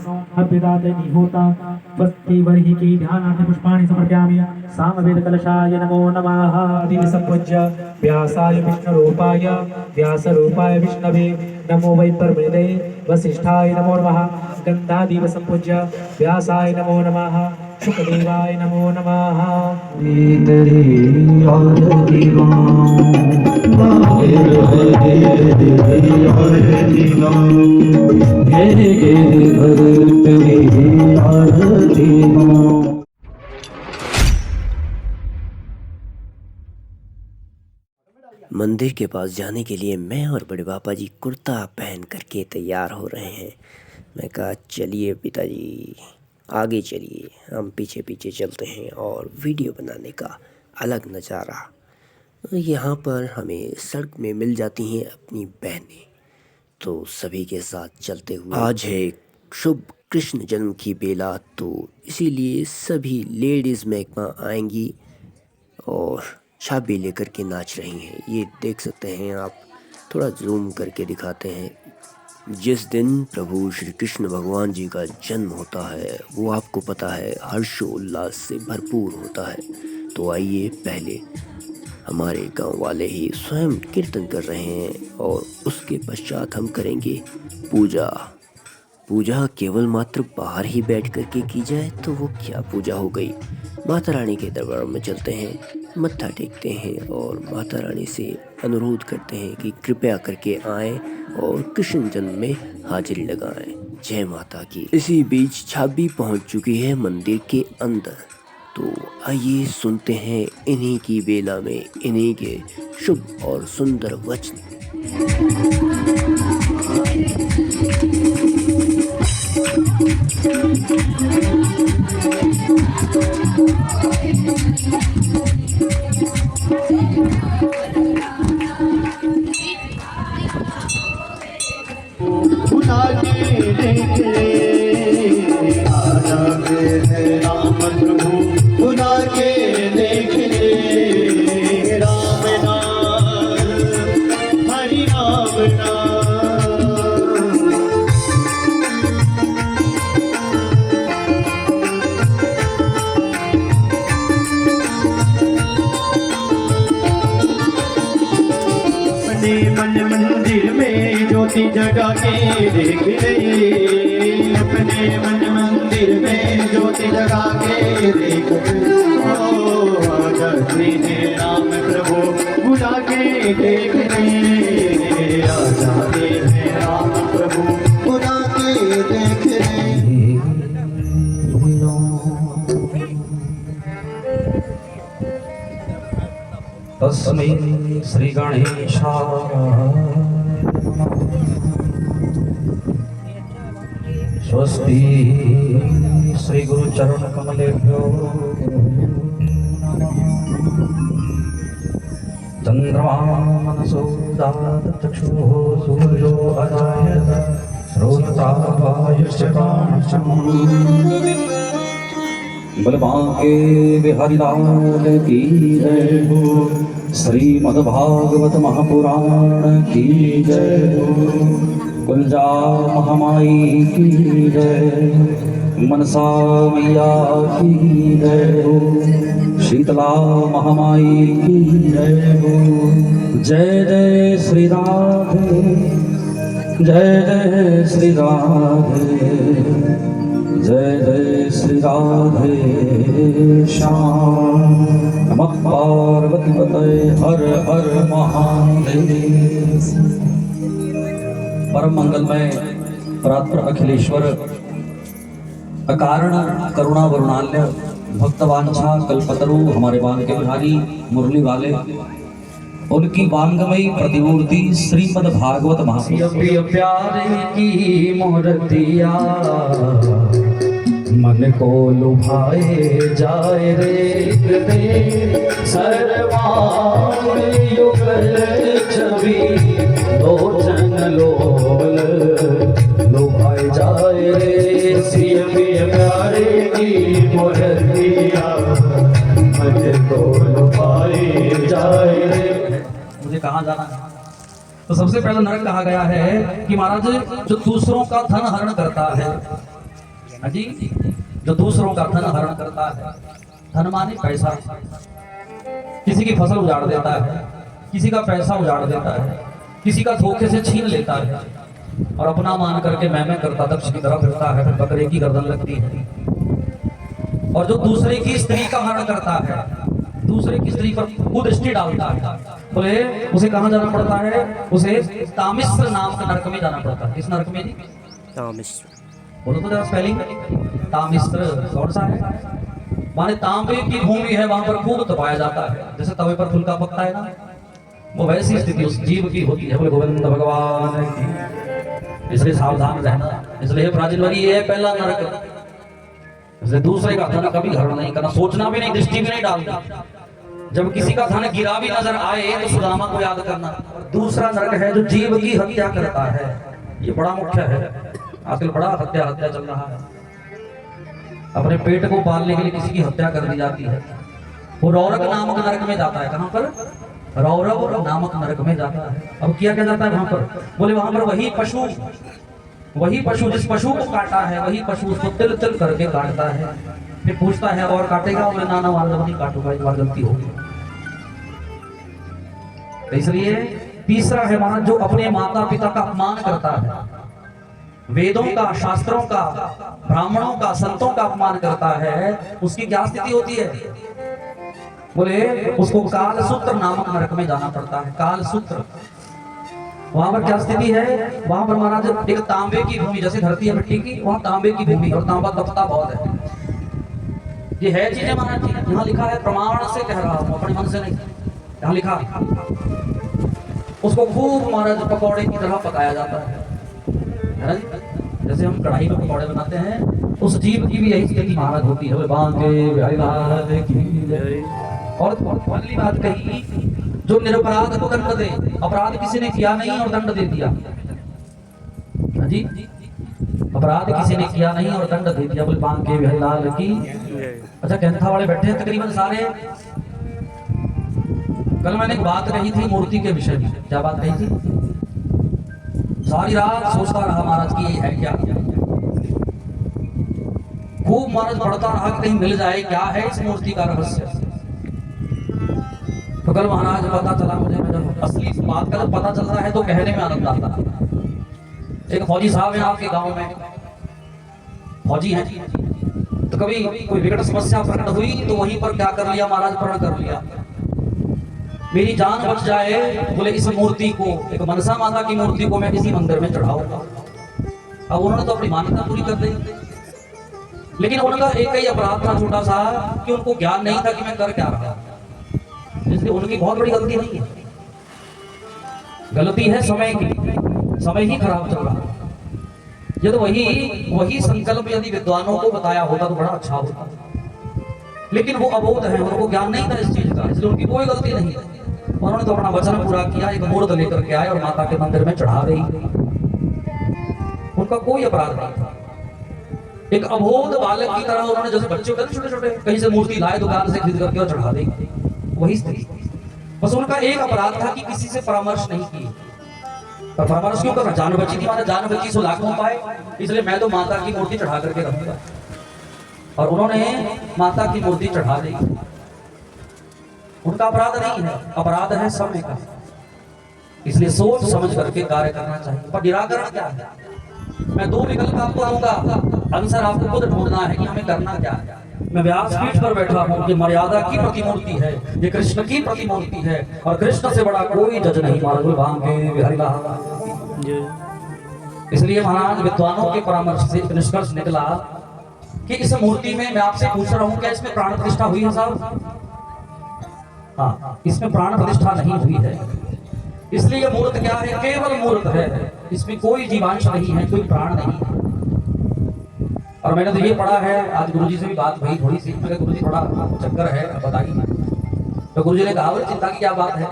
अभ्युदाते होता स्वस्ति वर्हि की ध्यानार्थ पुष्पाणि समर्पयामि सामवेद कलशाय नमो नमः दिवि संपूज्य व्यासाय विष्णुरूपाय व्यासरूपाय विष्णवे नमो वै परमृदे वसिष्ठाय नमो नमः गन्धादीव संपूज्य व्यासाय नमो नमः शुकदेवाय नमो नमः। मंदिर के पास जाने के लिए मैं और बड़े पापा जी कुर्ता पहन करके तैयार हो रहे हैं। मैं कहा चलिए पिताजी आगे चलिए, हम पीछे पीछे चलते हैं और वीडियो बनाने का अलग नज़ारा। यहाँ पर हमें सड़क में मिल जाती हैं अपनी बहनें, तो सभी के साथ चलते हुए आज है शुभ कृष्ण जन्म की बेला, तो इसीलिए सभी लेडीज़ महकमा आएंगी और छाबी लेकर के नाच रही हैं। ये देख सकते हैं आप, थोड़ा जूम करके दिखाते हैं। जिस दिन प्रभु श्री कृष्ण भगवान जी का जन्म होता है वो आपको पता है हर्षोल्लास से भरपूर होता है। तो आइए पहले हमारे गांव वाले ही स्वयं कीर्तन कर रहे हैं और उसके पश्चात हम करेंगे पूजा। पूजा केवल मात्र बाहर ही बैठ करके की जाए तो वो क्या पूजा हो गई। माता रानी के दरबार में चलते हैं, मत्था टेकते हैं और माता रानी से अनुरोध करते हैं कि कृपया करके आएं और कृष्ण जन्म में हाजिरी लगाएं। जय माता की। इसी बीच छाबी पहुंच चुकी है मंदिर के अंदर, तो आइए सुनते हैं इन्हीं की बेला में इन्हीं के शुभ और सुंदर वचन। राम प्रभु खुदा के देखने राम नाम हरि राम नाम। अपने मन मंदिर में ज्योति जगा के देख रहे, अपने मन मंदिर में ज्योति जगा के देख राम प्रभु बुला के देख रहे, आजादे हैं राम प्रभु बुला के देख रहे। तस्मै श्री गणेशाय स्वस्ति श्री गुरु चरण कमलेभ्यो चंद्रमा मनसो दात चक्षुः सूर्यो अजायत श्रोत्रवायुश्च प्राणश्च। बलवान के बिहारी लाल की जय हो, श्रीमद्भागवत महापुराण की जय हो, कुंजा महामाई की जय, मनसा मैया की जय हो, शीतला महामाई की जय हो। जय जय श्री राधे, जय जय श्री राधे, जय जय श्री राधे श्याम। नमः पार्वती पतये हर हर महादेव। परम मंगलमय परात्पर अखिलेश्वर अकारण करुणा वरुणाल्य भक्तवांछा कल्पतरु हमारे बाल के बिहारी मुरली वाले, उनकी वांगमयी प्रतिमूर्ति श्रीमद् भागवत महापुराण प्यारे की मूर्तिया मन को लुभाए जाए रे सर्वांग युगल छवि लोचन लोल लुभाए जाए रे सिय प्यारे की मूर्तिया मन को लुभाए जाए रे। मुझे कहाँ जाना है? तो सबसे पहले नरक कहा गया है कि महाराज जो दूसरों का धन हरण करता है हाँ जी, जो दूसरों का धन हरण करता है, धन माने पैसा, किसी की फसल उजाड़ देता है, किसी का पैसा उजाड़ देता है, किसी का धोखे से छीन लेता है और अपना मान करके मैं करता दक्ष की तरफ फिरता है, फिर बकरे की गर्दन लगती है। और जो दूसरे की स्त्री का हरण करता है, दूसरे की स्त्री पर कुदृष्टि डालता है, बोले उसे कहाँ जाना पड़ता है? उसे तामिश्र नाम के नरक में जाना पड़ता है। इस नरक में जी बोलो तो जरा स्पेलिंग। तामिश्र कौन सा है? माने तांबे की भूमि है, वहां पर खूब तपाया जाता है, जैसे तवे पर फुल्का पकता है ना, वो वैसी स्थिति उस जीव की होती है। बोले गोविंद भगवान की। इसलिए सावधान रहना। इसलिए प्राचीनवादी ये है पहला नरक। इसलिए दूसरे का धन कभी हरण नहीं करना, सोचना भी नहीं, दृष्टि भी नहीं डालना। जब किसी का धन गिरा भी नजर आए तो सुदामा को याद करना। दूसरा नरक है जो जीव की हत्या करता है, ये बड़ा मुख्य है। आजकल बड़ा हत्या चल रहा है। अपने पेट को पालने के लिए किसी की हत्या कर दी जाती है, वो रौरक नामक नरक में जाता है। कहां पर? रौरव नामक नरक में जाता है। अब किया क्या जाता है वहां पर? बोले वहां पर वही पशु जिस पशु को काटा है, वही पशु उसको तिल तिल करके काटता है, फिर पूछता है और काटेगा? बोले ना वाला नहीं काटूंगा, एक बार गलती होगी। तो इसलिए तीसरा है महाराज जो अपने माता पिता का अपमान करता है, वेदों का, शास्त्रों का, ब्राह्मणों का, संतों का अपमान करता है, उसकी क्या स्थिति होती है? बोले उसको कालसूत्र नामक नरक में जाना पड़ता है। कालसूत्र, वहां पर क्या स्थिति है? वहां पर महाराज एक तांबे की भूमि, जैसे धरती है मिट्टी की, वहां तांबे की भूमि, और तांबा तपता बहुत है। ये है चीजें महाराज जी, यहाँ लिखा है, प्रमाण से कह रहा हूं, अपने मन से नहीं। यहाँ लिखा, उसको खूब महाराज पकौड़े की तरह पकाया जाता है ना, जैसे हम कढ़ाई में पकौड़े बनाते हैं, उस जीव की भी यही स्थिति महाराज होती है। और अगली बात कही, जो निरपराध को दंड दे, अपराध किसी ने किया नहीं और दंड दे दिया। हाँ जी, अपराध किसी ने किया नहीं और दंड दे दिया। बोले बांके बिहारी लाल की। अच्छा, कैंथा वाले बैठे हैं तकरीबन सारे। कल मैंने एक बात कही थी मूर्ति के विषय में। क्या बात कही थी? सारी रात सोचता रहा महाराज की ये है क्या, खूब महाराज पढ़ता रहा कि कहीं मिल जाए क्या है इस मूर्ति का रहस्य। तो कल महाराज पता चला मुझे, जब असली बात का जब पता चलता है तो कहने में आनंद आता है। एक फौजी साहब हैं आपके गांव में, फौजी हैं, तो कभी कोई विकट समस्या प्रकट हुई तो वहीं पर क्या कर लिया महाराज? प्रण कर लिया, मेरी जान बच जाए, बोले इस मूर्ति को, एक मनसा माता की मूर्ति को मैं इसी मंदिर में चढ़ाऊंगा। अब उन्होंने तो अपनी मान्यता पूरी कर दी, लेकिन उनका एक ही अपराध था छोटा सा, कि उनको ज्ञान नहीं था कि मैं कर क्या रहा। इसलिए उनकी बहुत बड़ी गलती नहीं है, गलती है समय की, समय ही खराब चल रहा। यदि वही संकल्प यदि विद्वानों को बताया होता तो बड़ा अच्छा होता, लेकिन वो अबोध है, उनको ज्ञान नहीं था इस चीज का, इसलिए उनकी कोई गलती नहीं है। उन्होंने तो अपना वचन पूरा किया, एक मूर्त लेकर के आए और माता के मंदिर में चढ़ा रही, उनका कोई अपराध नहीं था। एक अबोध बालक की तरह उन्होंने, जैसे बच्चे होते हैं छोटे छोटे, कहीं से मूर्ति लाए दुकान से खरीद करके और चढ़ा दी, वही स्थिति। बस उनका एक अपराध था कि किसी से परामर्श नहीं की। पर परामर्श क्यों करना? जान बची थी, माने जान बची सो लाखों पाए, इसलिए मैं तो माता की मूर्ति चढ़ा करके रहूंगा। और उन्होंने माता की मूर्ति चढ़ा दी। उनका अपराध नहीं है, अपराध है समय का। इसलिए सोच समझ करके कार्य करना चाहिए। पर निराकरण क्या है? मैं दो विकल्प आपको दूंगा, आंसर आपको खुद ढूंढना है कि हमें करना क्या है। मैं व्यासपीठ पर बैठा हूँ, ये मर्यादा की प्रतिमूर्ति है, ये कृष्ण की प्रतिमूर्ति है, और कृष्ण से बड़ा कोई जज नहीं महाराज। इसलिए महाराज विद्वानों के परामर्श से निष्कर्ष निकला कि इस मूर्ति में, मैं आपसे पूछ रहा हूँ, क्या इसमें प्राण प्रतिष्ठा हुई है साहब? हाँ, इसमें प्राण प्रतिष्ठा नहीं हुई है। इसलिए ये मूर्त क्या है? केवल मूर्त है, इसमें कोई जीवांश नहीं है, कोई प्राण नहीं है। और मैंने तो ये पढ़ा है, आज गुरुजी से भी बात हुई थोड़ी सी, मेरे गुरुजी थोड़ा चक्कर है बताइए। तो गुरुजी ने कहा चिंता की क्या बात है,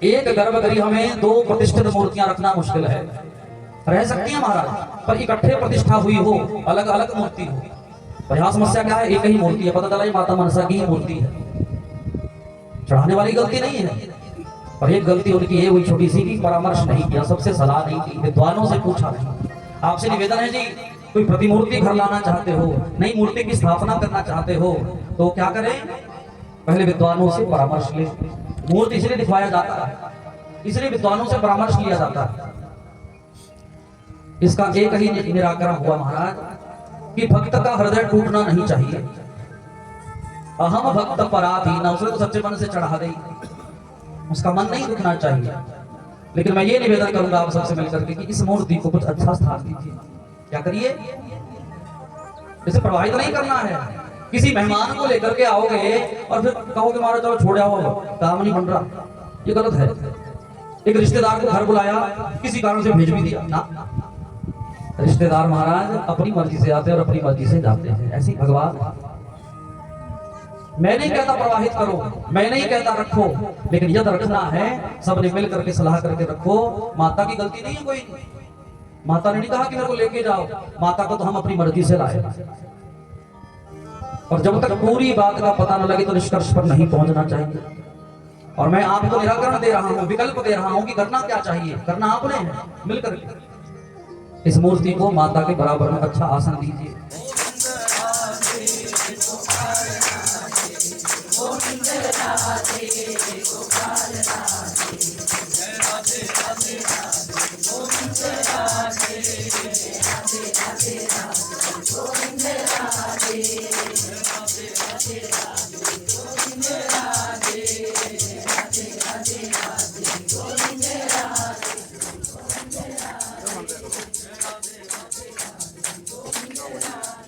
एक गर्भगृह में दो प्रतिष्ठित मूर्तियां रखना मुश्किल है। रह सकती है महाराज, पर इकट्ठे प्रतिष्ठा हुई हो, अलग अलग मूर्ति हो। पर यहाँ समस्या क्या है? एक ही मूर्ति है, पता चला ये माता मनसा की ही मूर्ति है। चढ़ाने वाली गलती नहीं है, पर एक गलती उनकी ये हुई छोटी सी, की परामर्श नहीं किया, सबसे सलाह नहीं की, विद्वानों से पूछा नहीं। आपसे निवेदन है जी, कोई प्रतिमूर्ति घर लाना चाहते हो, नई मूर्ति की स्थापना करना चाहते हो, तो क्या करें? पहले विद्वानों से परामर्श ले। मूर्ति इसलिए दिखवाया जाता है, इसलिए विद्वानों से परामर्श लिया जाता है। इसका एक ही निराकरण हुआ महाराज कि भक्त का हृदय टूटना नहीं चाहिए। अहम भक्त पराधीन, उसने तो सच्चे मन से चढ़ा गई, उसका मन नहीं दुखना चाहिए। लेकिन मैं ये निवेदन करूंगा आप सबसे मिलकर के कि इस मूर्ति को कुछ अच्छा स्थान दीजिए। क्या करिए? इसे प्रभावित नहीं करना है। किसी मेहमान को लेकर के आओगे और फिर कहोगे मारो चलो छोड़ आओ, काम नहीं बन रहा, ये गलत है। एक रिश्तेदार को घर बुलाया, किसी कारण से भेज भी दिया ना। रिश्तेदार महाराज अपनी मर्जी से आते हैं और अपनी मर्जी से जाते हैं। ऐसे ही भगवान, मैं नहीं कहता प्रवाहित करो, मैं नहीं कहता रखो, लेकिन यदि रखना है सबने मिल करके सलाह करके रखो। माता की गलती नहीं है कोई, माता ने नहीं कहा कि मेरे को लेके जाओ, माता को तो हम अपनी मर्जी से लाए। और जब तक पूरी बात का पता न लगे तो निष्कर्ष पर नहीं पहुंचना चाहिए। और मैं आपको निराकरण दे रहा हूं, विकल्प दे रहा हूं कि करना क्या चाहिए। करना आपने है, मिलकर इस मूर्ति को माता के बराबर में अच्छा आसन दीजिए।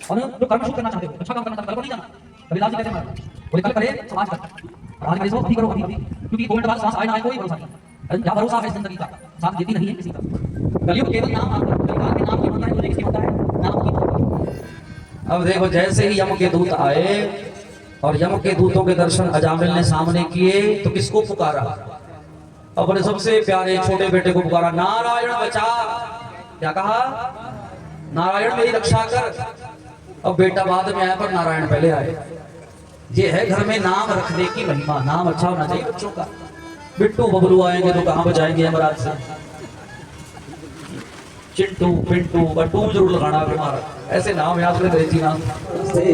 और जो कर्म शुद्ध करना चाहते हो, अच्छा काम करना चाहते हो, कल को नहीं जाना। कबीरदास जी कहते हैं बोले कल करे समाज कर, आज करे सो अभी करो, अभी क्योंकि 2 मिनट बाद सांस आए ना आए कोई भरोसा नहीं। क्या भरोसा है जिंदगी का, सांस देती नहीं है किसी का। कलयुग केवल नाम आता है, कलिकाल के नाम की होता है, मुझे किसकी होता है, नाम की। अब देखो जैसे ही यम के दूत आए और यम के दूतों के दर्शन अजामिल ने सामने किए तो किसको पुकारा? अपने सबसे प्यारे छोटे बेटे को पुकारा, नारायण बचा। क्या कहा? नारायण मेरी रक्षा कर। अब बेटा बाद में आया पर नारायण पहले आए। ये है घर में नाम रखने की महिमा। नाम अच्छा होना चाहिए बच्चों का। बिट्टू बबलू आएंगे तो कहां बजाएंगे यमराज से? चिंटू पिंटू बट्टू जरूर लगाना हमारा, ऐसे नाम याद रखते जी नाम से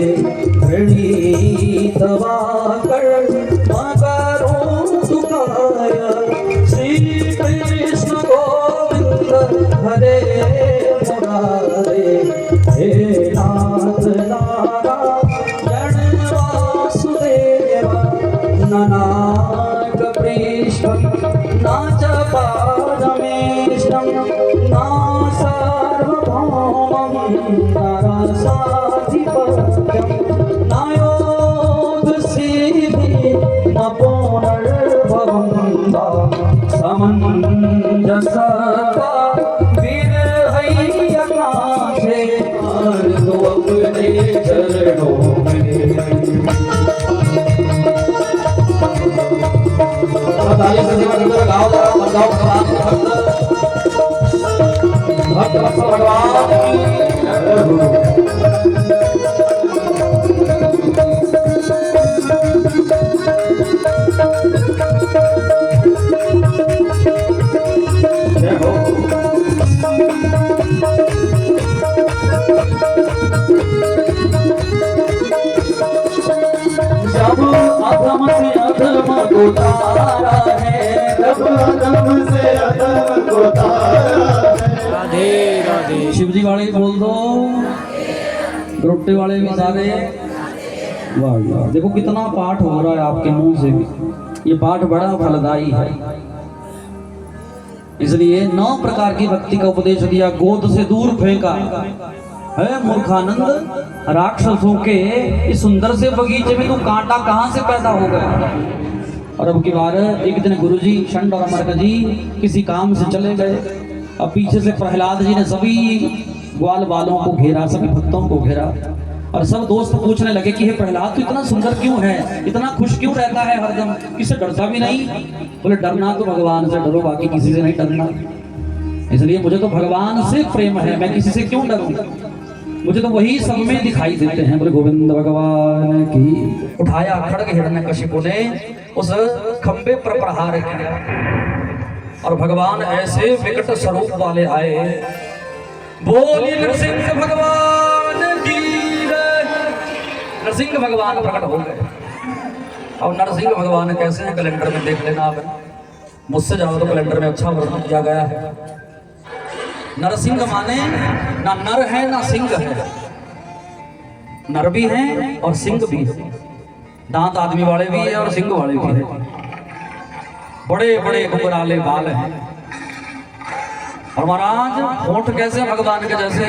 दबा कर श्री कृष्ण गोविंद हरे मुरारे हे नाथ नारायण वासुदेव ननाक प्रेष्ठम नाच पारमेष्ठम ना सार्वभौमं नरसाधिपत्यं नायोध सिद्धि न पुनर्भवं समञ्जसा विरहैयकाशे अर्धो अपने चरणों में। ताली से जीवन को गाओ भगवान भक्त भगवान जब अधम से अधम को तारा है, जब अधम से अधम को तारा है। राधे राधे। शिवजी वाले बोल दो, रोटे वाले भी सारे। वाह वाह, देखो कितना पाठ हो रहा है आपके मुंह से भी। ये पाठ बड़ा फलदायी है। इसलिए 9 प्रकार की भक्ति का उपदेश दिया। गोद से दूर फेंका है मूर्खानंद, राक्षसों के इस सुंदर से बगीचे में तू कांटा कहां से पैदा हो गया। और अब की बार एक दिन गुरुजी शंड और अमरक जी किसी काम से चले गए। अब पीछे से प्रहलाद जी ने सभी ग्वाल वालों को घेरा, सभी भक्तों को घेरा और सब दोस्त पूछने लगे कि हे प्रहलाद तू इतना सुंदर क्यों है, इतना खुश क्यों रहता है हरदम, किससे डरता भी नहीं। बोले डरना तो भगवान से डरो, बाकी किसी से नहीं डरना। इसलिए मुझे तो भगवान से प्रेम है, मैं किसी से क्यों डरूं, मुझे तो वही सब में दिखाई देते हैं। बोले गोविंद भगवान की। उठाया खड्ग हिरण्यकशिपु ने, उस खंबे पर प्रहार किया और भगवान ऐसे विकट स्वरूप वाले आए। बोलिए नरसिंह भगवान नरसिंह भगवान प्रकट हो गए। और नरसिंह भगवान कैसे हैं कैलेंडर में देख लेना आप, मुझसे जाओ तो कैलेंडर में अच्छा वर्णन किया गया है। नरसिंह माने ना नर है ना सिंह है, नर भी हैं और सिंह भी है, दांत आदमी वाले भी है और सिंह वाले भी है, बड़े बड़े घुंघराले बाल हैं। और महाराज होंठ कैसे भगवान के जैसे,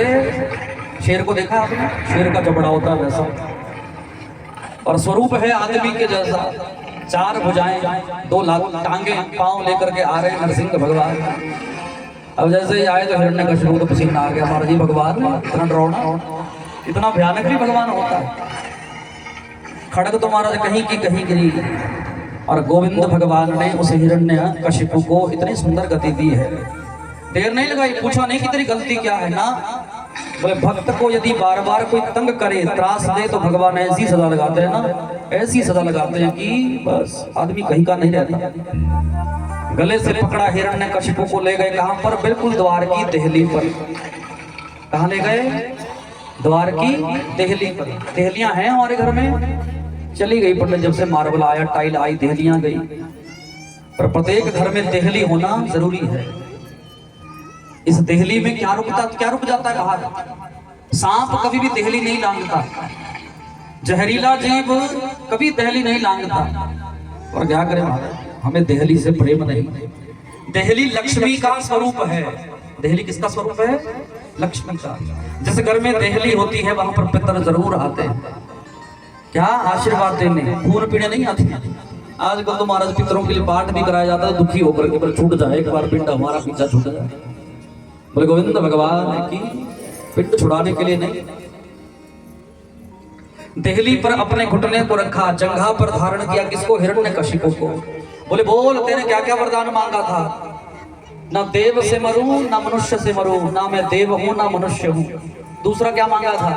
शेर को देखा आपने, शेर का जबड़ा होता है वैसा, और स्वरूप है आदमी के जैसा, चार भुजाएं, दो टांगे, पांव लेकर के आ रहे हैं नरसिंह भगवान। अब जैसे ही आए तो हिरण्यकशिपु को पसीना आ गया, महाराज जी भगवान इतना डरावना, इतना भयानक भी भगवान होता है। खड़ग तो महाराज कहीं की कहीं गिरी, और गोविंद भगवान ने उस हिरण्यकशिपु को इतनी सुंदर गति दी है, देर नहीं लगाई, पूछा नहीं कि तेरी गलती क्या है ना। बोले भक्त को यदि बार बार कोई तंग करे, त्रास दे, तो भगवान ऐसी सजा लगाते हैं ना, ऐसी सजा लगाते हैं कि बस आदमी कहीं का नहीं रहता। गले से पकड़ा हिरण्यकशिपु को ले गए कहां पर, बिल्कुल द्वार की देहली पर। कहां ले गए, द्वार की देहली पर। देहलियां हैं हमारे घर में, चली गई पटना, जब से मार्बल आया, टाइल आई, देहलियां गई। पर प्रत्येक घर में देहली होना जरूरी है। इस देहली में क्या रुक जाता है बाहर, सांप कभी भी देहली नहीं लांघता, जहरीला जीव कभी देहली नहीं लांघता। और क्या करें महाराज, हमें देहली से प्रेम नहीं। देहली लक्ष्मी का स्वरूप है। देहली किसका स्वरूप है, लक्ष्मी का। जिस घर में देहली होती है वहां पर पितर जरूर आते हैं, क्या आशीर्वाद देने, खून पीने नहीं आते। आजकल तो महाराज पितरों के लिए पाठ भी कराया जाता है, दुखी होकर के, पर छूट जाए एक बार पिंड हमारा, पीछा छूट जाए। बोले गोविंद भगवान की पिंड छुड़ाने के लिए नहीं। देहली पर अपने घुटने को रखा, जंघा पर धारण किया, किसको, हिरण्यकशिपु को। बोले बोल तेरे क्या क्या वरदान मांगा था, ना देव से मरूं ना मनुष्य से मरूं, ना मैं देव हूं ना मनुष्य हूं। दूसरा क्या मांगा था,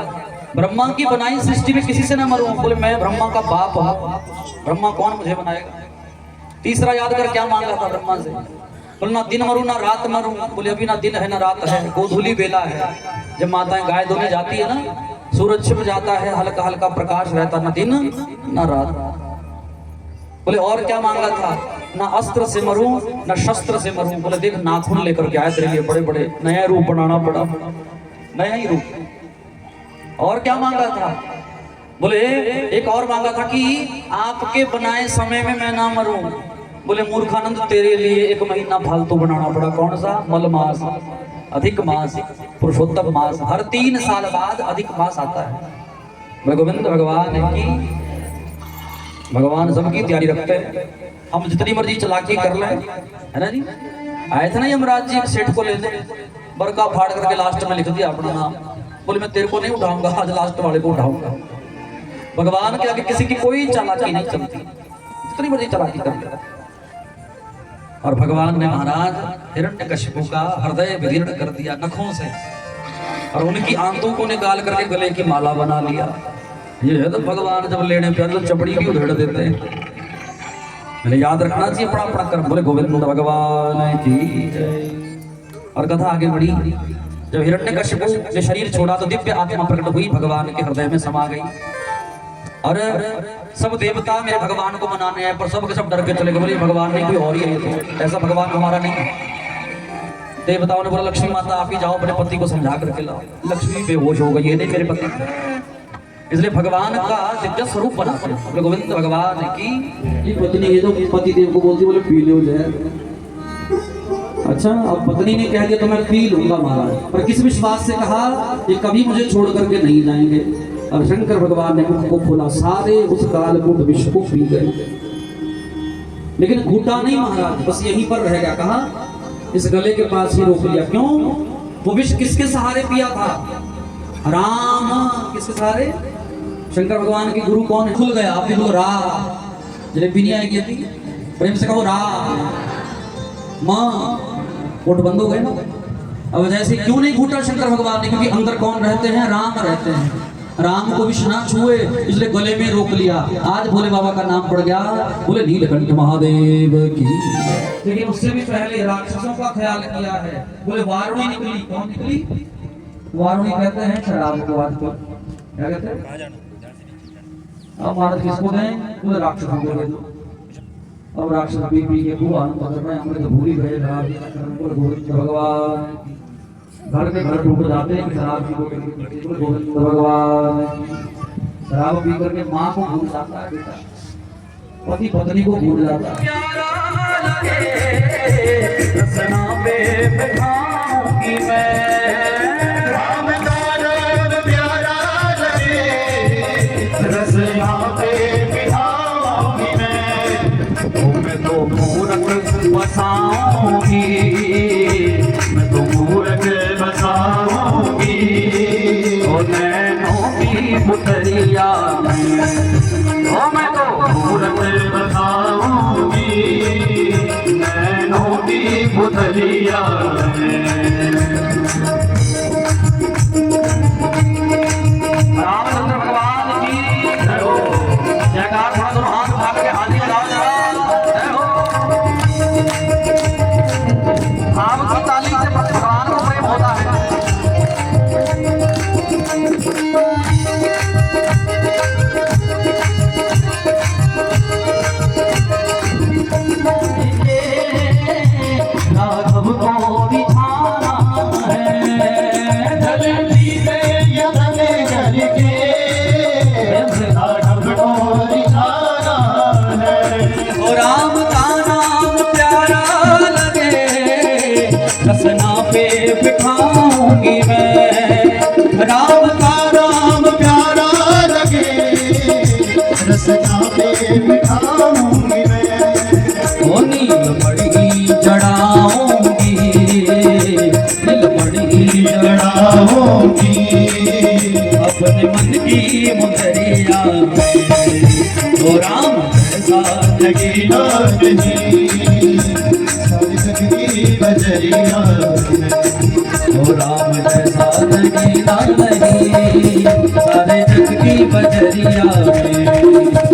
ब्रह्मा की बनाई सृष्टि में किसी से ना मरूं। बोले मैं ब्रह्मा का बाप हूं, ब्रह्मा कौन मुझे बनाएगा। तीसरा याद कर क्या मांगा था ब्रह्मा से, बोले ना दिन मरूं ना रात मरूं। बोले अभी ना दिन है ना रात है, गोधूली बेला है, जब माताएं गाय धोने जाती है ना, सूरज छिप जाता है, हल्का हल्का प्रकाश रहता, ना दिन ना रात। बोले और क्या मांगा था, ना अस्त्र से मरूं ना शस्त्र से मरूं। बोले देख नाखून लेकर के आए तेरे लिए बड़े बड़े, नया रूप बनाना पड़ा, नया ही रूप। और क्या मांगा था, बोले एक और मांगा था कि आपके बनाए समय में मैं ना मरूं। बोले मूर्खानंद तेरे लिए 1 महीना फालतू बनाना पड़ा, कौन सा, मल मास, अधिक मास, पुरुषोत्तम मास, हर 3 साल बाद अधिक मास आता है। बोले गोविंद भगवान की, भगवान सबकी तैयारी रखते हैं, हम जितनी मर्जी चलाकी कर लें, है ना जी। आए थे ना यमराज जी सेठ को लेने, बरका फाड़ करके लास्ट में लिख दिया अपना नाम। बोले मैं तेरे को नहीं उठाऊंगा, आज लास्ट वाले को उठाऊंगा। भगवान के आगे किसी की कोई चालाकी नहीं चलती, जितनी मर्जी चालाकी कर ले। और भगवान ने महाराज हिरण्यकशिपु का हृदय विदीर्ण कर दिया नखों से, और उनकी आंतों को निकाल करके गले की माला बना लिया। ये है तो भगवान जब लेने पे तो चपड़ी भी उधेड़ देते हैं। मैंने याद रखना चाहिए अपना अपना कर्म। बोले गोविंद भगवान की जय। और कथा आगे बढ़ी, जब हिरण्यकशिपु ने शरीर छोड़ा तो दिव्य आत्मा प्रकट हुई, भगवान के हृदय में समा गई। और सब देवता मेरे भगवान को मनाने आए, पर सब के सब डर के चले गए। बोले भगवान नहीं कोई और ही है, तो ऐसा भगवान हमारा नहीं है। देवताओं ने बोला लक्ष्मी माता आप ही जाओ, अपने पति को समझा करके लाओ। लक्ष्मी बेहोश हो गई, ये नहीं मेरे पति, इसलिए भगवान का दिव्य स्वरूप बनाते हैं। बोले गोविंद भगवान की पत्नी, ये तो पति देव को बोलती, बोले पी लो जहर। अच्छा, अब पत्नी ने कह दिया तो मैं पी लूंगा महाराज, पर किस विश्वास से कहा, ये कभी मुझे छोड़ करके नहीं जाएंगे। और शंकर भगवान ने मुख को खोला, सारे उस कालकूट विष को पी गए, लेकिन घूटा नहीं महाराज, बस यहीं पर रह गया। कहा, इस गले के पास ही रोक लिया। क्यों, वो विष किसके सहारे पिया था, राम। किसके सहारे, शंकर भगवान के गुरु कौन है, खुल गया। आप भी बोलो राम, जलेबी नहीं आएगी अभी, प्रेम से कहो राम। माँ कोट बंद हो गए ना। अब जैसे क्यों नहीं घूटा शंकर भगवान ने, क्योंकि अंदर कौन रहते हैं, राम रहते हैं। राम को विष ना छुए, इसलिए गले में रोक लिया। आज भोले बाबा का नाम पड़ गया, बोले नीलकंठ महादेव की। लेकिन उससे भी पहले राक्षसों का ख्याल किया है। बोले वारुणी निकली, कौन निकली, वारुणी कहते हैं शराब को, आजकल क्या कहते हैं, अब महाराज किसको दें? पूरे राक्षसों को दे दो। अब राक्षस पी पी के खूब आनंद पकड़ रहे हैं, हमने तो भूल ही गए शराब गोविंद भगवान। घर में घर टूट जाते हैं शराब की गोविंद भगवान। शराब पी करके माँ को भूल जाता है बेटा, पति पत्नी को भूल जाता है। प्यारा लगे रसना पे बिठाऊंगी मैं, राम का नाम प्यारा लगे रसना पे बिठाऊंगी मैं तो मूरत बसाऊंगी, मैं तो मूरत बसाऊंगी और नैनों की पुतरिया मैं तो मूरत बसाऊंगी नैनों की पुतलिया रामचंद्र भगवान की जय हो। जयकार थोड़ा सा हाथ उठा के हाथी लगाओ जरा, जय हो। राम की ताली से भगवान को प्रेम होता है। राघव को बिछाना है जलती से यमन जल के राघव को निशाना है। ओ राम का नाम प्यारा लगे रसना पे बिठाऊंगी मैं, राम का नाम प्यारा लगे रसना पे बिठाऊंगी मैं। ओ नील मणि चढ़ाऊंगी, नील मणि चढ़ाऊंगी अपने मन की मुदरिया ओ राम ऐसा लगी नागनी सारी जगती बजरिया ओ राम जैसा लगीला नहीं सारे जग की बजरिया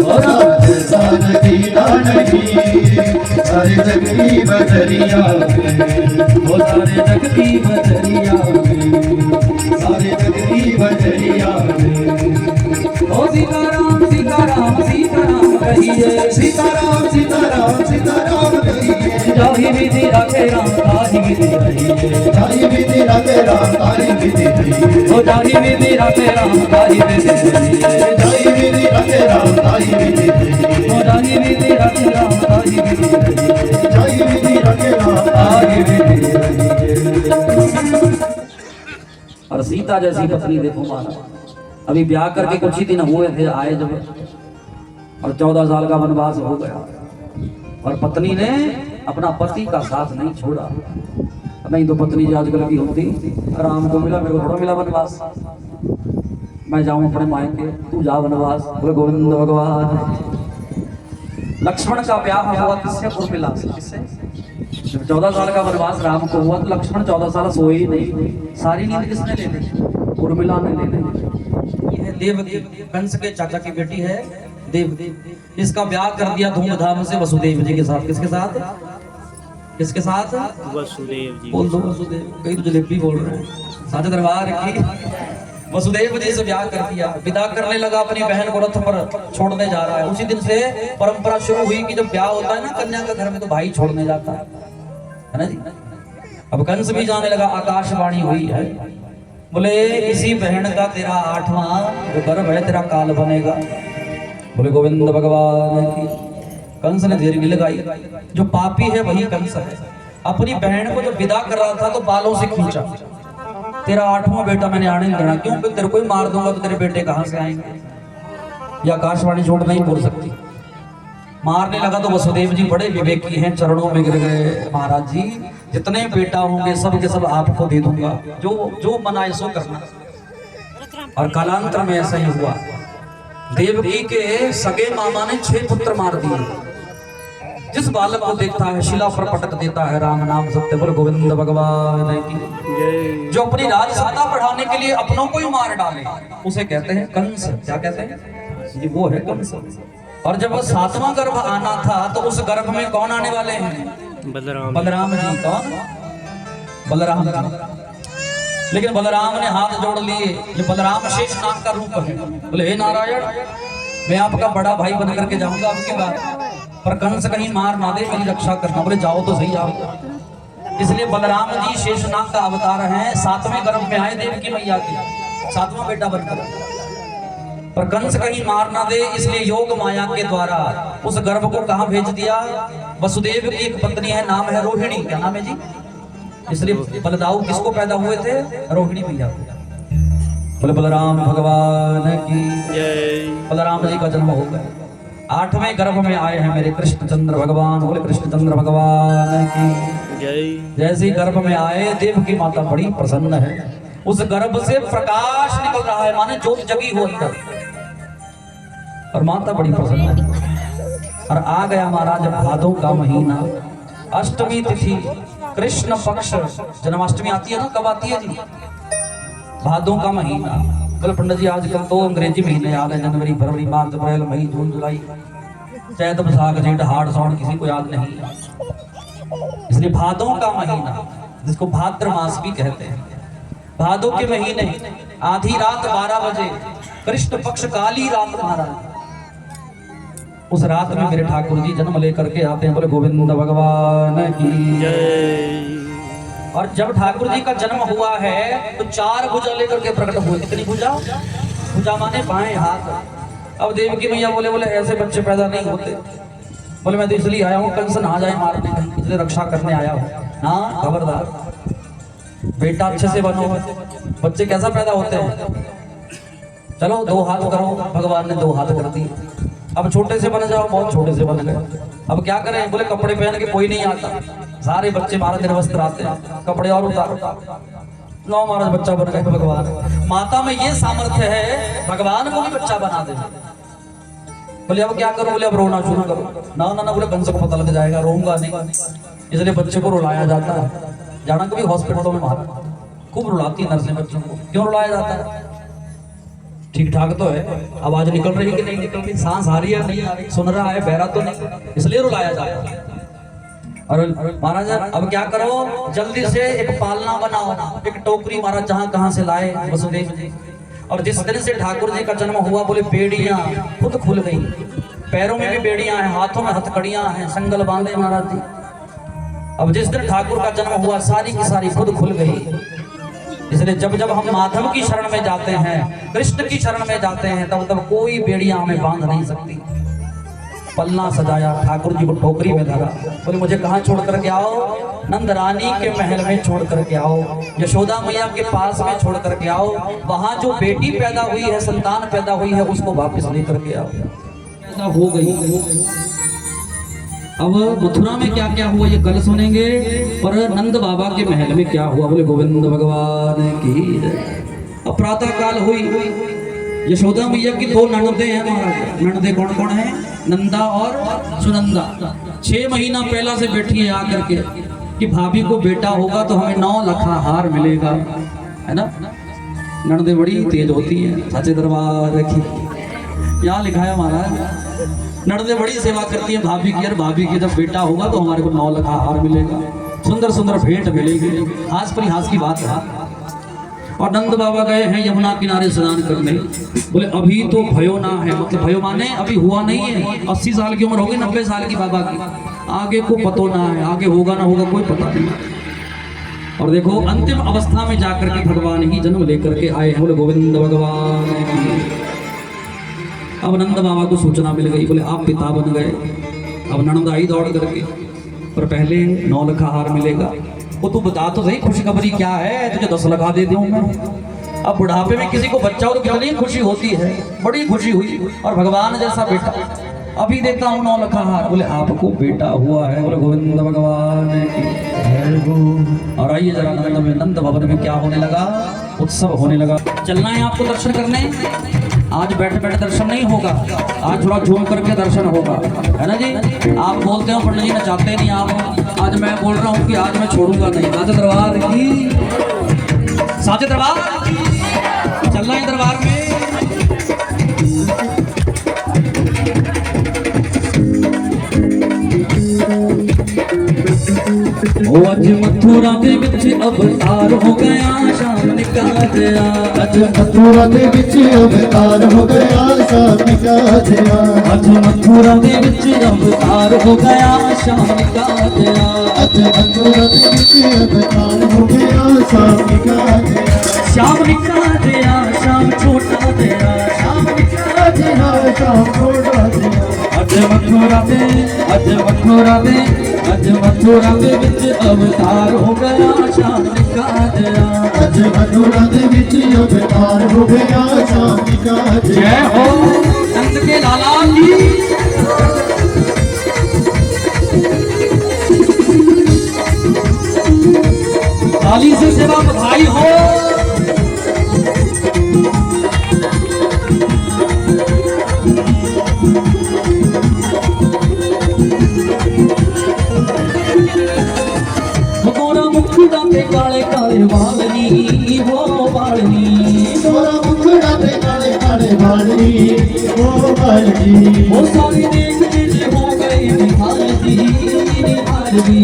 ओ राम जैसा लगीला नहीं सारी जगती बजरिया ओ सारे जग की बजरिया सारी जगती बजरिया ओ सीताराम सीताराम सीताराम कहिए सीताराम सीताराम सीताराम कहिए जाहि विधि रखे राम ताहि विधि रहिए ताई विधि रखे राम ताई विधि रहिए ओ जाहि विधि रखे राम ताहि विधि रहिए ताई विधि रखे राम ताई विधि रहिए ओ जाहि विधि रखे राम ताहि विधि रहिए ताई विधि रखे राम ताहि विधि रहिए। और सीता जैसी पत्नी देखो मारा, अभी ब्याह करके कुछ ही दिन हुए थे आए जब, और 14 साल का वनवास हो गया और पत्नी ने अपना पति का साथ नहीं छोड़ा। नहीं तो पत्नी जो आजकल की होती, राम को मिला मेरे को थोड़ा मिला वनवास, मैं जाऊं अपने मायके तू जा वनवास। बोले गोविंद भगवान। लक्ष्मण का ब्याह हुआ किससे? उर्मिला से। किससे? जब 14 साल का वनवास राम को हुआ तो लक्ष्मण 14 साल सोए ही नहीं, सारी नींद किसने ले ली? उर्मिला ने ले ली। यह देवदेव कंस के चाचा की बेटी है देवदेव, इसका ब्याह कर दिया धूमधाम से वसुदेव जी के साथ। किसके साथ? किसके साथ? वसुदेव जी। बोल दो वसुदेव, कई तो जलेबी बोल रहे हैं। साथ दरबार की वसुदेव जी से ब्याह कर दिया, विदा करने लगा अपनी बहन को रथ पर छोड़ने जा रहा है। उसी दिन से परंपरा शुरू हुई कि जब ब्याह होता है ना कन्या का घर में तो भाई छोड़ने जाता है ना जी। अब कंस भी जाने लगा, आकाशवाणी हुई है, बोले इसी बहन का तेरा 8वां जो गर्भ है तेरा काल बनेगा। बोले गोविंद भगवान की। कंस ने देर भी लगाई, जो पापी है वही कंस है। अपनी बहन को जब विदा कर रहा था तो बालों से खींचा, तेरा 8वां बेटा मैंने आने नहीं देना, क्यों? तेरे को ही मार दूंगा तो तेरे बेटे कहां से आएंगे? या आकाशवाणी छोड़ नहीं बोल सकती। मारने लगा तो वसुदेव जी बड़े विवेकी हैं, चरणों में गिर गए, महाराज जी जितने बेटा होंगे सब के सब आपको दे दूंगा, जो मना सो करना। और कालांतर में ऐसा ही हुआ, देवकी के सगे मामा ने 6 पुत्र मार दिए। जिस बालक को देखता है शिला पर पटक देता है राम नाम सत्य। बोल गोविंद भगवान की। जो अपनी राज सत्ता बढ़ाने के लिए अपनों को ही मार डाले उसे कहते हैं कंस। क्या कहते हैं जी? वो है कंस। और जब 7वां गर्भ आना था तो उस गर्भ में कौन आने वाले हैं? बलराम। बलराम जी। कौन? बलराम जी। लेकिन बलराम ने हाथ जोड़ लिए, ये बलराम शेष नाग का रूप है। बोले हे नारायण, मैं आपका बड़ा भाई बन करके जाऊंगा आपकी बात, पर कंस कहीं मार ना दे, मेरी रक्षा करना। बोले जाओ तो सही आओ। इसलिए बलराम जी शेषनाग का अवतार हैं, 7वें गर्भ में आए देव की मैया की, 7वां बेटा बनकर, पर कंस कहीं मार ना दे, इसलिए योग माया के द्वारा उस गर्भ को कहां भेज दिया? वसुदेव की एक पत्नी है, नाम है रोहिणी। क्या नाम है जी? इसलिए बलदाऊ किसको पैदा हुए थे? रोहिणी मैया को। बोले बलराम भगवान की जय। बलराम जी का जन्म हो गया, 8वें गर्भ में आए हैं मेरे कृष्णचंद्र भगवान। बोले कृष्णचंद्र भगवान की जय। जैसे ही गर्भ में आए, देव की माता बड़ी प्रसन्न है, उस गर्भ से प्रकाश निकल रहा है, माने ज्योत जगी हो अंदर, और माता बड़ी प्रसन्न है। और आ गया महाराज भादों का महीना, अष्टमी तिथि, कृष्ण पक्ष, जन्माष्टमी आती है ना, कब आती है जी? भादों का महीना। बोले पंडित जी आजकल तो अंग्रेजी महीने आ रहे हैं, जनवरी फरवरी मार्च अप्रैल मई जून जुलाई, चैत वैशाख जेठ हाड़ साउन किसी को याद नहीं है, इसलिए भादों का महीना, जिसको भाद्र मास भी कहते हैं। भादों के महीने आधी रात 12 बजे, कृष्ण पक्ष काली रात महाराज, उस रात में मेरे ठाकुर जी जन्म लेकर के आते हैं। बोले गोविंद भगवान की जय। और जब ठाकुर जी का जन्म हुआ है तो 4 भुजा लेकर के प्रकट हुए। कितनी भुजा? भुजा माने बाएं हाथ। अब देव की मैया बोले ऐसे बच्चे पैदा नहीं होते। बोले मैं तो इसलिए आया हूँ, कंस ना जाए मारने, इसलिए रक्षा करने आया हूँ ना। खबरदार, बेटा अच्छे से बनो। बच्चे कैसा पैदा होते हैं? चलो 2 हाथ करो, भगवान ने 2 हाथ कर दिए। अब छोटे से बन जाओ, बहुत छोटे से बन गए। अब क्या करें? बोले कपड़े पहन के कोई नहीं आता, सारे बच्चे महाराज निर्वस्त्र आते हैं, कपड़े और उतारो। लो महाराज बच्चा बन गए भगवान। माता में ये सामर्थ्य है, भगवान को भी बच्चा बना दे। बोले अब क्या करो? बोले अब रोना शुरू करो। ना ना ना, बोले कंस को पता लग जाएगा, रोऊंगा नहीं। इसलिए बच्चे को रुलाया जाता है। जाना कभी हॉस्पिटलों में महाराज खूब रुलाती नर्सें बच्चों को। क्यों रुलाया जाता है? ठीक ठाक तो है, आवाज निकल रही कि नहीं निकल रही, सांस आ रही है नहीं आ रही, सुन रहा है बहरा तो नहीं, इसलिए रुलाया जाता है। और महाराज अब क्या करो? जल्दी से एक पालना बनाओ, एक टोकरी महाराज जहां कहां से लाए वसुदेव जी। और जिस दिन से ठाकुर जी का जन्म हुआ, बोले बेड़ियां खुद खुल गई, पैरों में भी बेड़ियां हैं, हाथों में हथकड़ियां हैं, संगल बांधे महाराज जी। अब जिस दिन ठाकुर का जन्म हुआ, सारी की सारी खुद खुल गई। इसलिए जब जब हम माधव की शरण में जाते हैं, कृष्ण की शरण में जाते हैं, तब तब कोई बेड़ियां हमें बांध नहीं सकती। पलना सजाया, ठाकुर जी को टोकरी में धरा। बोले मुझे कहाँ छोड़ करके आओ? नंद रानी के महल में छोड़ करके आओ, यशोदा मैया के पास में छोड़ करके आओ। वहां जो बेटी पैदा हुई है, संतान पैदा हुई है, उसको वापस लेकर के आओ। ऐसा हो गई। अब मथुरा में क्या क्या हुआ ये कल सुनेंगे, और नंद बाबा के महल में क्या हुआ। बोले गोविंद भगवान की जय। अब प्रातः काल हुई, यशोदा मैया की 2 ननदे हैं महाराज। ननदे कौन कौन है? नंदा और सुनंदा। 6 महीना पहला से बैठी है आकर के कि भाभी को बेटा होगा तो हमें 9 लखा हार मिलेगा, है ना। ननदे बड़ी तेज होती है। साचे दरबार की यहाँ लिखा है महाराज, ननदे बड़ी सेवा करती है भाभी की। यार भाभी की जब बेटा होगा तो हमारे को 9 लखा हार मिलेगा, सुंदर सुंदर भेंट मिलेगी। हास परिहास की बात है। और नंद बाबा गए हैं यमुना किनारे स्नान करने। बोले अभी तो भयो ना है, मतलब भयो माने अभी हुआ नहीं है। 80 साल की उम्र होगी, 90 साल की बाबा की, आगे को पतो ना है, आगे होगा ना होगा कोई पता नहीं। और देखो अंतिम अवस्था में जाकर के भगवान ही जन्म लेकर के आए हैं। बोले गोविंद भगवान की। अब नंद बाबा को सूचना मिल गई, बोले आप पिता बन गए। अब नंद आई दौड़ करके, पर पहले 9 लखा हार मिलेगा। वो तू बता तो सही खुशखबरी क्या है, तुझे 10 लखा दे दूं मैं। अब बुढ़ापे में किसी को बच्चा हो तो कितनी खुशी होती है, बड़ी खुशी हुई। और भगवान जैसा बेटा, अभी देता हूँ 9 लखा हार। बोले आपको बेटा हुआ है। बोले गोविंद भगवान की। और आइए जरा नंद में, नंद भवन में क्या होने लगा? उत्सव होने लगा। चलना है आपको दर्शन करने। आज बैठे बैठे दर्शन नहीं होगा, आज थोड़ा झूम करके दर्शन होगा, है ना जी। आप बोलते हो पंडित जी नचाते नहीं आप, आज मैं बोल रहा हूँ कि आज मैं छोड़ूंगा नहीं। साचे दरबार की, साचे दरबार की। चलना है दरबार में। आज मथुरा दे विच अवतार हो गया, शाम निकाल गया। आज मथुरा दे विच अवतार हो गया, शाम का तेरा अज मथुरा दे विच अवतार हो गया शाम का तेरा अज मथुरा दे विच अवतार हो गया शाम का तेरा श्याम निका तेरा श्याम छोटा तेरा श्याम निका तेरा शाम छोड़ा तेरा अज मथुरा दे अज मथुरा दे अज मथुरा दे विच अवतार हो गया श्याम निका तेरा अज मथुरा दे विच अवतार हो गया शाम का तेरा जय हो नंद के लाला की ताली से सेवा बधाई हो मोरा मुखड़ा पे काले काले बालनी हो बालनी तोरा मुखड़ा पे काले काले बालनी ओ बालनी वो सारी देख के हो गई निहाल जी निहाल जी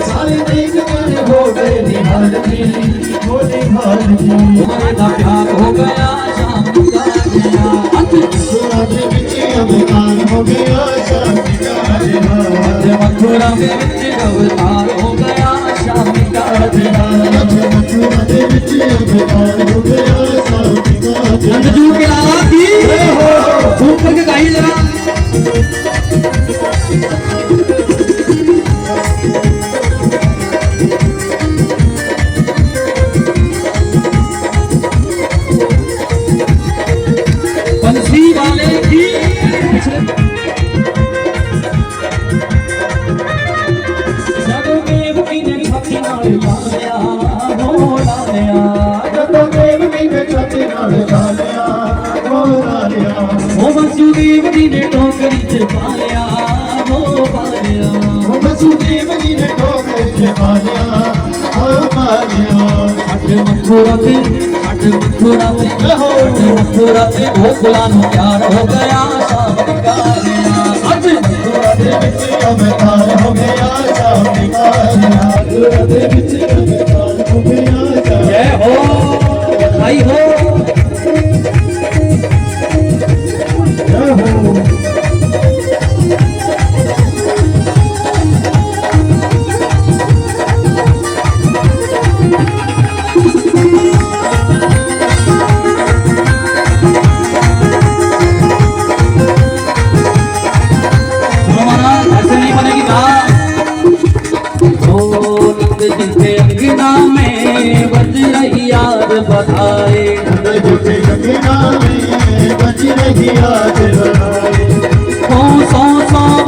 सारे देख कर हो गए निहाल जी हो निहाल जी तुम्हारे दा प्यार हो गया शाम का गया मथुरा दे विच अवतार हो गया शाम का तेरा अज मथुरा में विच अवतार हो गया शाम का तेरा अज मथुरा दे विच अवतार हो गया शाम का तेरा नंदजू के लाला की झूम करके गाइए जरा बंसी वाले की जगदेव की ने छाती नाल लाया हो लाया ਜਦੋਂ ਦੇਵ ਵੀ ਛਾਤੀ ਨਾਲ ਲਾਲਿਆ ਹੋ ਲਾਲਿਆ ओ वसुदेव जी ने टोकरी च पालिया हो पालिया ਉਹ ਵਸੁਦੇਵ ਜੀ ਨੇ ਠੋਕਰ ਚ ਮਾਰਿਆ ਹੋ ਮਾਰਿਆ अट मथुरा ते अट मथुरा ते अट मथुरा ते गोकुला नु प्यार हो गया शाम का गया अज मथुरा ਦੇ ਵਿੱਚ ਅਵਤਾਰ ਹੋ ਗਿਆ ਸ਼ਾਮ ਦਾ ਮਥੁਰਾ ਦੇ ਵਿੱਚ ਅਵਤਾਰ ਹੋ ਗਿਆ ਸ਼ਾਮ जय हो बधाई हो ਜੈ ਹੋ हमारा ऐसे नहीं बनेगी बात ओ नंद जी के अंगना में बज रही याद बधाई जिसे गंगा में बज रही आज बनाए सौ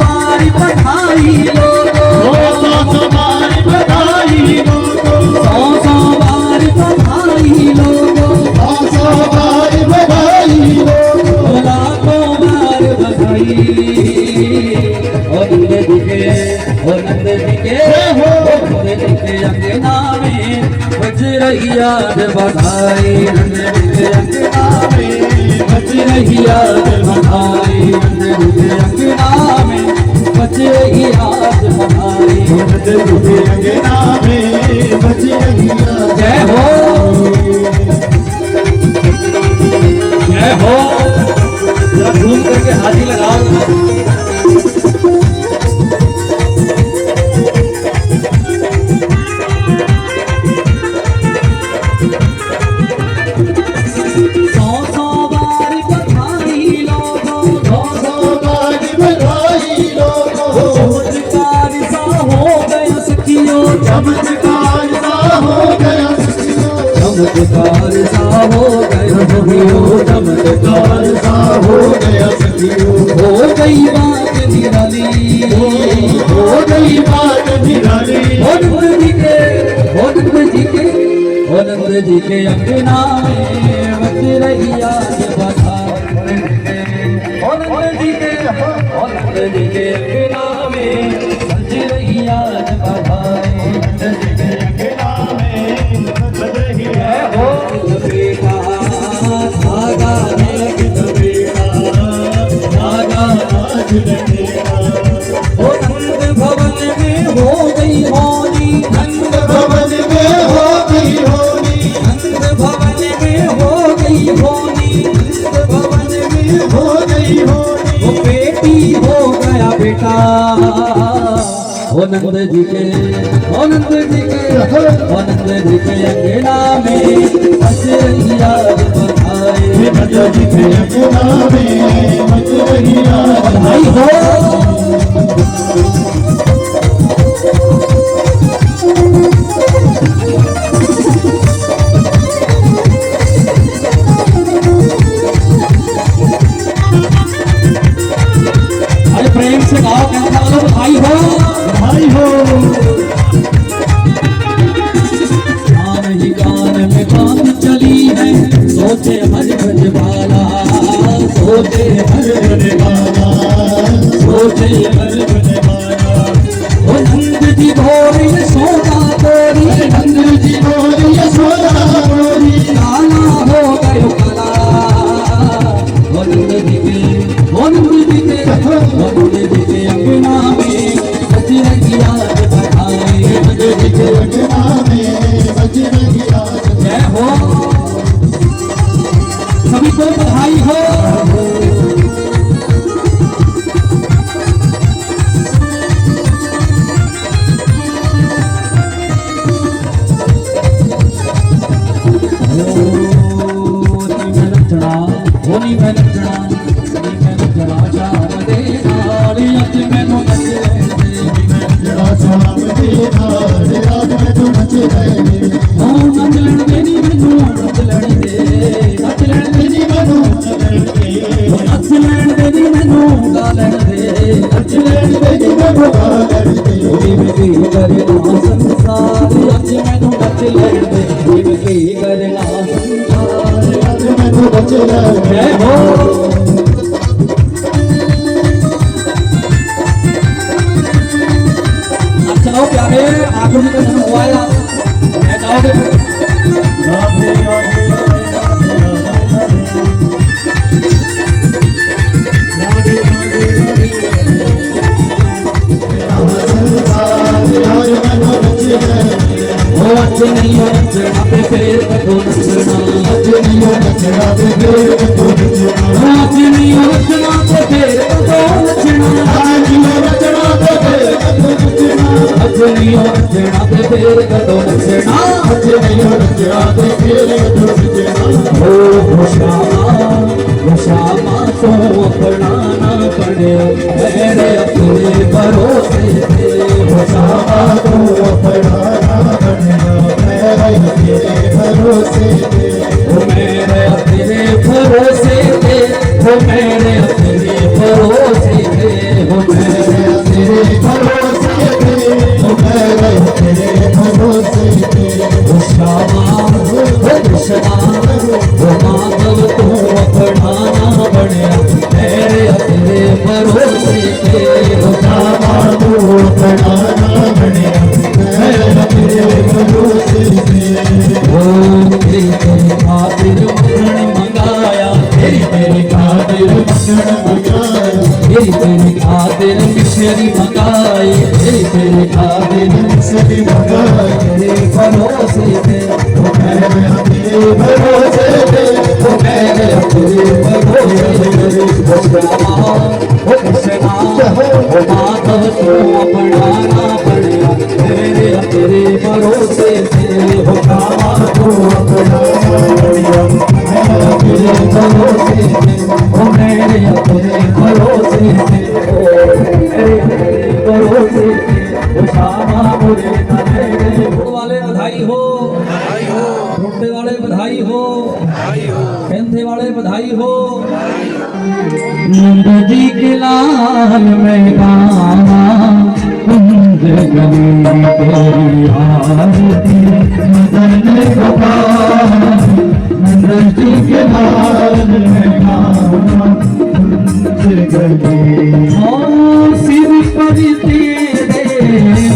बारी बधाई लोगो सो बारी बधाई लोगो सौ बारी बधाई लोगो सो बारी बधाई लोगो लाखों बार बधाई ओ नंद जी के ओ नंद जी के ओ नंद जी के अंगना में बज रही याद बधाई नंद जी के अंगना में बज रही याद बधाई नंद जी के अंगना में बज रही याद बधाई जिसे गंगा में बज रही आज जय हो जय हो जरा घूम करके हाथी लगाओ सौ बार बधाई लोगो सो बारी बधाई लोगो चमत्कार सा हो गया सखियों चमत्कार सा हो गया चमत्कार सा हो गया सखियों चमत्कार सा हो गया सखियों हो गई बात निराली हो गई बात निराली ओ नंद जी के ओ नंद जी के ओ नंद जी के अंगना में बज रही याद बधाई ओ नंद जी के ओ नंद जी के अंगना में बज रही याद बधाई नंद जी के अंगना में बज रही जय हो बेटा धागा ने बेटा धागा आज लगेगा ओ नंद भवन में हो गई होली नंद भवन में हो गई होली नंद भवन में हो गई होली नंद भवन में हो गई होली, वो बेटी हो गया बेटा। ओ नंद जी के, ओ नंद जी के, ओ नंद जी के अंगना में बज रही याद बधाई। नंद जी के अंगना में बज रही याद बधाई हो। अरे प्रेम से गाओ, कैसा वालों बधाई हो, बधाई हो। कान ही कान में बात चली है, सोचे हर ब्रजबाला, सोचे हर ब्रजबाला, सोचे हर ब्रजबाला। ओ नंद जी भोर यशोदा तोरी, नंद जी भोर यशोदा तोरी, काला हो गयो काला। ओ नंद जी के, ओ नंद जी के, ओ नंद जी के अंगना में बज रही याद बधाई। नंद जी के अंगना में बज रही याद। जय हो, सभी को बधाई हो। होनी मैं नचना, होनी मैं नचना चार दे नाल, अज मैनू नच लेण दे। जरा शाम दे नाल रात में तू नच रहे, ओ नच लेण दे नी मैनू, नच लेण दे, नच लेण दे नी मैनू, ओ नच लेण दे नी मैनू, गा लेण दे, नच लेण दे नी मैनू, गा लेण दे। जिवें की करना संसार, अज मैनू नच लेण दे, जिवें की करना संसार, आज मैं तू नच रहे। जय हो। चलो प्यारे, आखिर में जन्म हुआ है, मैं जाओगे राधे राधे राधे राधे। आज मैं तू नच रहे, वो अच्छे नहीं हो नचना पे फिर कदों नचना, आज नहीं हो नचना ते फिर तू नचना, वो अच्छे नहीं हो नचना पे फिर कदों नचना, आज नहीं हो नचना ते फिर तू नचना, अच्छे नहीं हो नचना पे फिर कदों नचना। आज नहीं हो नचना ते फिर तू नचना। ओ श्यामा तो अपनाना पड़े मेरे अपने भरोसे थे। ओ श्यामा तू अपनाना पड़ेगा मेरे तेरे भरोसे पे। वो मेरे तेरे भरोसे थे, वो मेरे तेरे भरोसे थे, वो मेरे तेरे भरोसे पे, ओ मेरे तेरे भरोसे पे। ओ श्यामा ओ कृष्णा ओ माधव तू अपनाना बड़ा मेरे तेरे भरोसे थे। ओ श्यामा तू अपनाना पड़ेगा मेरे तेरे भरोसे पे। ओ तेरी खातिर मरण मंगाया, तेरी खातिर मरण मंगाया, तेरी खातिर मिशरी मंगाई, तेरी खातिर मिशरी मंगाई, तेरे भरोसे थे, ओ मेरे तेरे भरोसे पे। वो मेरे तेरे भरोसे थे। ओ श्यामा ओ कृष्णा ओ माधव तू अपनाना पड़ा मेरे तेरे भरोसे थे। ओ श्यामा तू अपनाना पड़ेगा मेरे तेरे भरोसे थे, ओ मेरे तेरे भरोसे थे, ओ मेरे तेरे भरोसे थे। ओ श्यामा मुझे तेरे वाले बधाई हो, रोटे वाले बधाई हो, कहते वाले बधाई हो। नंद जी के लाल में गाना कुंज गली तेरी आरती, मदन गोपाल नंद जी के लाल में गाना कुंज गली। ओ सिर पर तेरे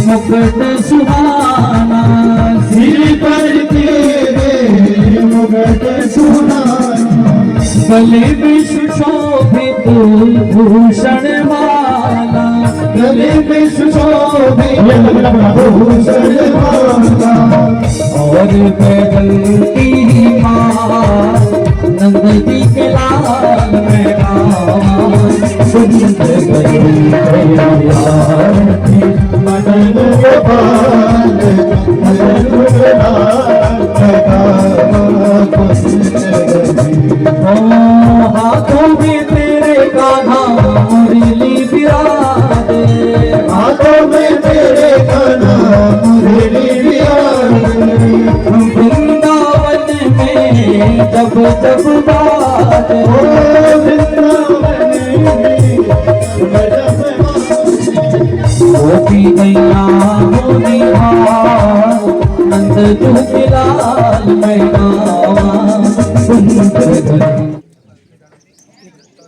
मुकुट सुहाना, सिर पर तेरे मुकुट सुहाना, गले में सुशोभित भूषण माला, गले में सुशोभित भूषण माला, और गगन की माँ नंद जी के लाल में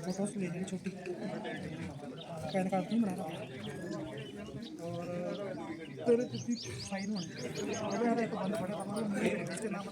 फोटोस ले लेनी छोटी पैन कार्ड नहीं बना और तेरे कितनी फाइन होनी अबे यार एक बंद पड़े इसके नाम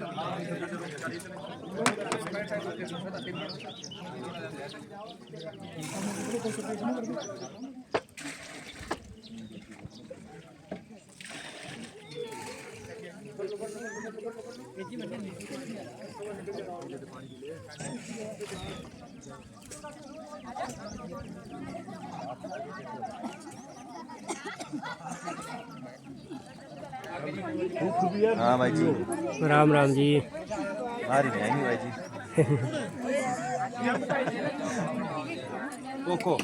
हाँ भाई जी, राम राम जी। बाहर ही नहीं भाई जी। कोको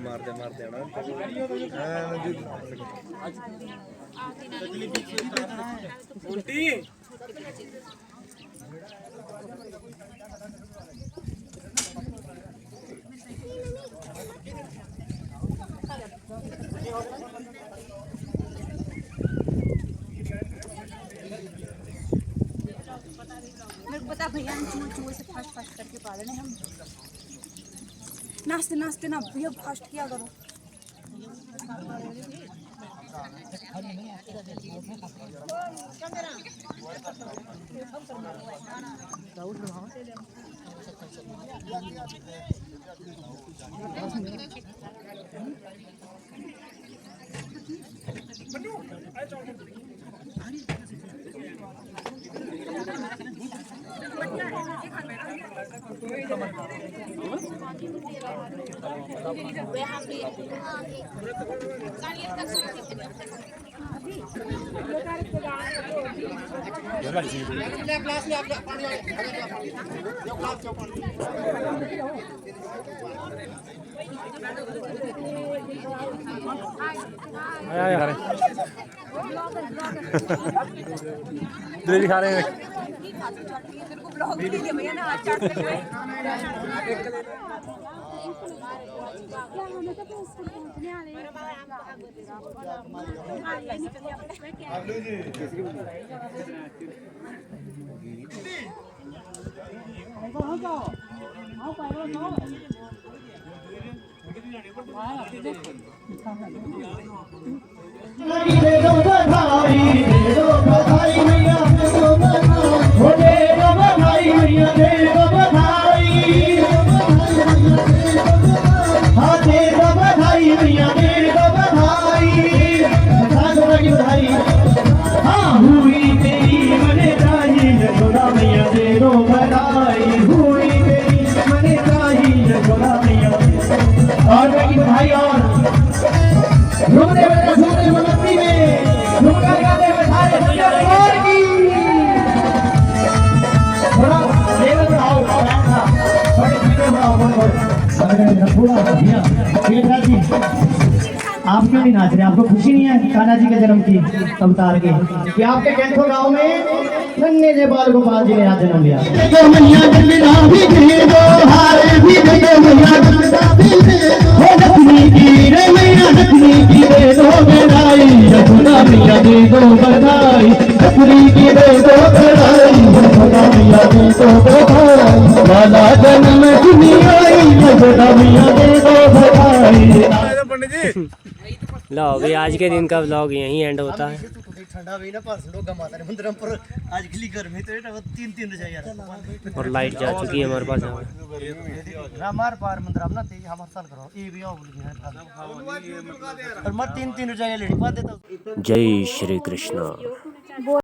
मारते मारते मेरे को पता भैया हम चूल चूल से फास्ट फास्ट करके पा रहे हैं हम नाचते नाचते ना भैया फास्ट किया करो जलेबी खा रहे हैं। मेरे को ब्लॉग के लिए भैया ना हाथ चाट के दे दो बधाई मैया दे दो बधाई मैया दे दो बधाई हाँ दे दो बधाई मैया दे दो बधाई हाँ हुई तेरी मने राही यशोदा मैया दे दो बधाई हुई तेरी मने राही यशोदा मैया और बधाई और घूमने वाले घूमने मनती में घूमकर गाते हुए सारे परिवार की थोड़ा लेवल बढ़ाओ थोड़े वीडियो बनाओ थोड़ा भैया जी आप क्यों नहीं नाच रहे आपको खुशी नहीं है कान्हा जी के जन्म की अवतार की कि आपके कैंथो गांव में नन्हे से बाल गोपाल जी ने यहाँ जन्म लिया लो अभी आज के दिन का व्लॉग यहीं एंड होता है। ठंडा भी ना परसों गमाता है मंदिरम पर आज खिली गर्मी तो ये तीन रजाई यार और लाइट जा चुकी है हमारे पास। हमारे पार मंदिरम ना ते हमारे साल करो ये भी आओ बोली और मैं तीन रजाई लेनी पा देता। जय श्री कृष्णा।